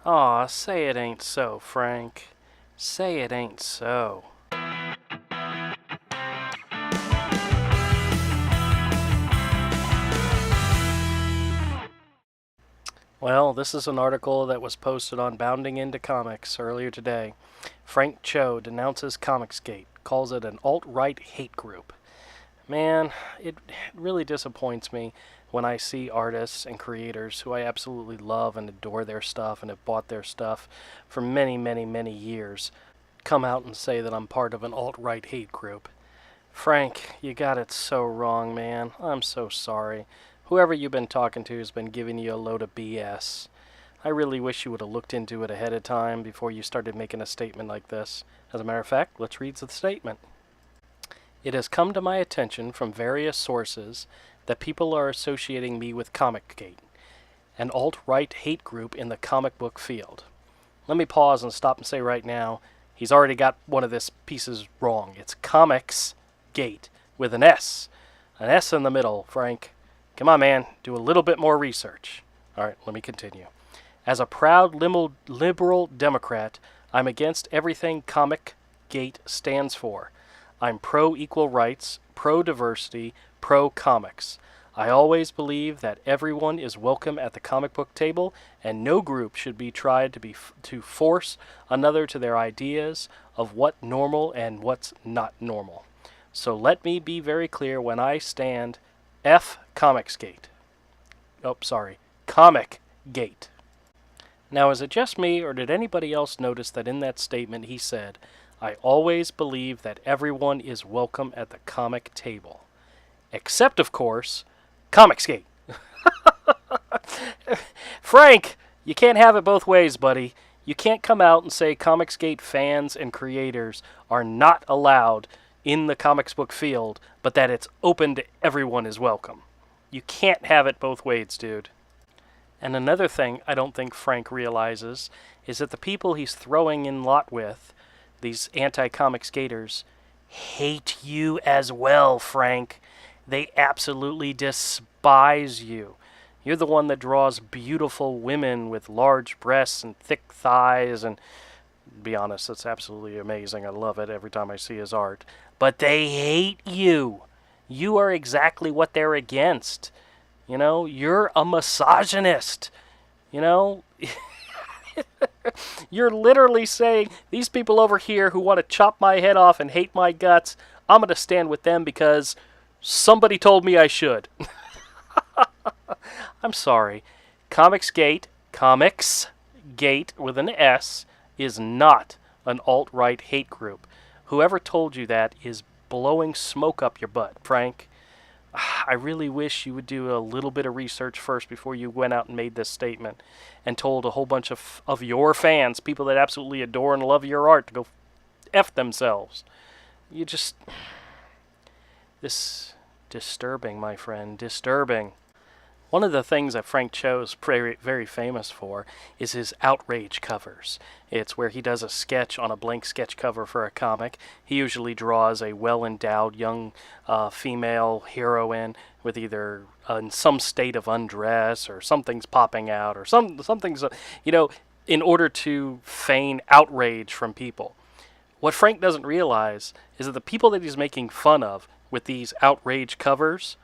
Aw, say it ain't so, Frank. Say it ain't so. Well, this is an article that was posted on Bounding Into Comics earlier today. Frank Cho denounces Comicsgate, calls it an alt-right hate group. Man, it really disappoints me when I see artists and creators who I absolutely love and adore their stuff and have bought their stuff for many, many, many years come out and say that I'm part of an alt-right hate group. Frank, you got it so wrong, man. I'm so sorry. Whoever you've been talking to has been giving you a load of BS. I really wish you would have looked into it ahead of time before you started making a statement like this. As a matter of fact, let's read the statement. It has come to my attention from various sources that people are associating me with Comicgate, an alt-right hate group in the comic book field. Let me pause and stop and say right now, he's already got one of this pieces wrong. It's Comicsgate with an S. An S in the middle, Frank. Come on, man, do a little bit more research. All right, let me continue. As a proud liberal Democrat, I'm against everything Comicgate stands for. I'm pro-equal rights, pro-diversity, pro-comics. I always believe that everyone is welcome at the comic book table, and no group should be tried to force another to their ideas of what normal and what's not normal. So let me be very clear when I stand F Comicsgate. Oh, sorry, Comicgate. Now, is it just me, or did anybody else notice that in that statement he said, I always believe that everyone is welcome at the comic table. Except, of course, Comicsgate. Frank, you can't have it both ways, buddy. You can't come out and say Comicsgate fans and creators are not allowed in the comics book field, but that it's open to everyone is welcome. You can't have it both ways, dude. And another thing I don't think Frank realizes is that the people he's throwing in lot with, these anti-comic skaters, hate you as well, Frank. They absolutely despise you. You're the one that draws beautiful women with large breasts and thick thighs, and to be honest, it's absolutely amazing. I love it every time I see his art. But they hate you. You are exactly what they're against. You know, you're a misogynist. You know, you're literally saying, these people over here who want to chop my head off and hate my guts, I'm going to stand with them because somebody told me I should. I'm sorry. Comicsgate with an S, is not an alt-right hate group. Whoever told you that is blowing smoke up your butt, Frank. I really wish you would do a little bit of research first before you went out and made this statement and told a whole bunch of your fans, people that absolutely adore and love your art, to go F themselves. You just... This... disturbing, my friend. Disturbing. One of the things that Frank Cho is very, very famous for is his outrage covers. It's where he does a sketch on a blank sketch cover for a comic. He usually draws a well-endowed young female heroine with either in some state of undress or something's popping out or something's, in order to feign outrage from people. What Frank doesn't realize is that the people that he's making fun of with these outrage covers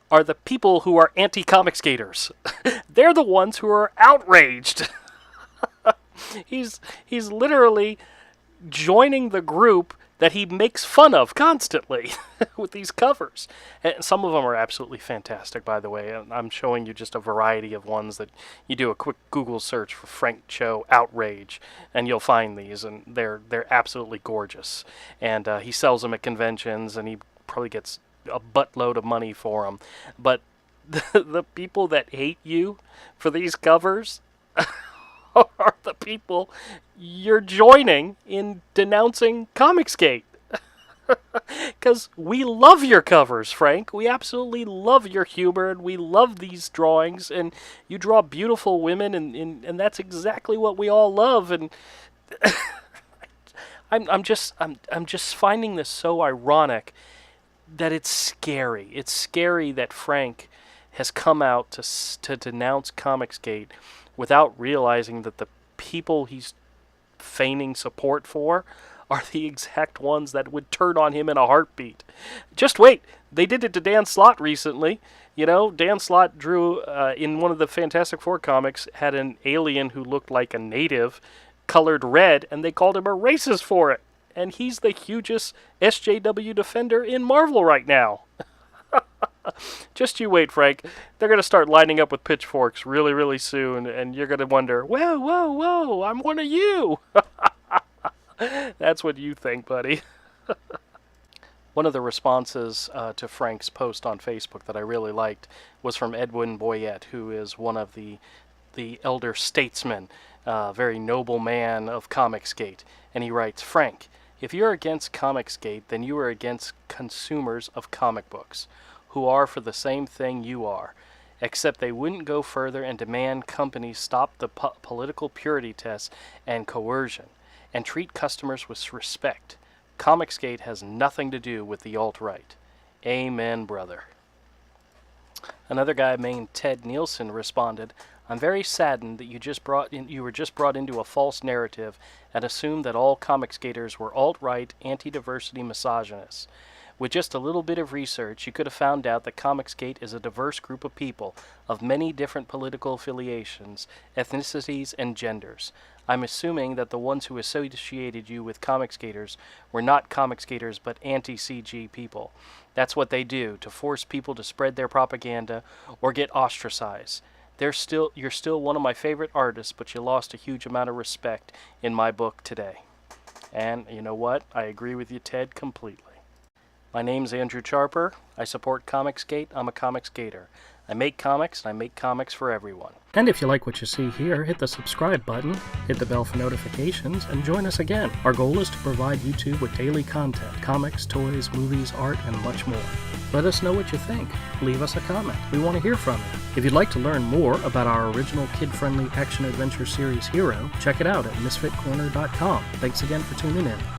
are the people who are anti-comic skaters. They're the ones who are outraged. He's literally joining the group that he makes fun of constantly with these covers. And some of them are absolutely fantastic, by the way. I'm showing you just a variety of ones that you do a quick Google search for Frank Cho outrage, and you'll find these, and they're absolutely gorgeous. And he sells them at conventions, and he probably gets a buttload of money for them. But the people that hate you for these covers are the people you're joining in denouncing Comicsgate. Because we love your covers, Frank. We absolutely love your humor, and we love these drawings, and you draw beautiful women, and that's exactly what we all love. And I'm just finding this so ironic that it's scary. It's scary that Frank has come out to denounce Comicsgate without realizing that the people he's feigning support for are the exact ones that would turn on him in a heartbeat. Just wait. They did it to Dan Slott recently. You know, Dan Slott drew, in one of the Fantastic Four comics, had an alien who looked like a native, colored red, and they called him a racist for it. And he's the hugest SJW defender in Marvel right now. Just you wait, Frank. They're going to start lining up with pitchforks really, really soon, and you're going to wonder, whoa, whoa, whoa, I'm one of you. That's what you think, buddy. One of the responses to Frank's post on Facebook that I really liked was from Edwin Boyette, who is one of the elder statesmen, very noble man of Comicsgate. And he writes, Frank, if you're against Comicsgate, then you are against consumers of comic books, who are for the same thing you are, except they wouldn't go further and demand companies stop the political purity tests and coercion, and treat customers with respect. Comicsgate has nothing to do with the alt-right. Amen, brother. Another guy named Ted Nielsen responded, I'm very saddened that you were just brought into a false narrative and assumed that all Comicsgaters were alt-right, anti-diversity misogynists. With just a little bit of research, you could have found out that Comicsgate is a diverse group of people of many different political affiliations, ethnicities, and genders. I'm assuming that the ones who associated you with Comicsgaters were not Comicsgaters but anti-CG people. That's what they do, to force people to spread their propaganda or get ostracized. You're still one of my favorite artists, but you lost a huge amount of respect in my book today. And you know what? I agree with you, Ted, completely. My name's Andrew Charper. I support Comicsgate. I'm a Comicsgater. I make comics, and I make comics for everyone. And if you like what you see here, hit the subscribe button, hit the bell for notifications, and join us again. Our goal is to provide YouTube with daily content, comics, toys, movies, art, and much more. Let us know what you think. Leave us a comment. We want to hear from you. If you'd like to learn more about our original kid-friendly action-adventure series Hero, check it out at misfitcorner.com. Thanks again for tuning in.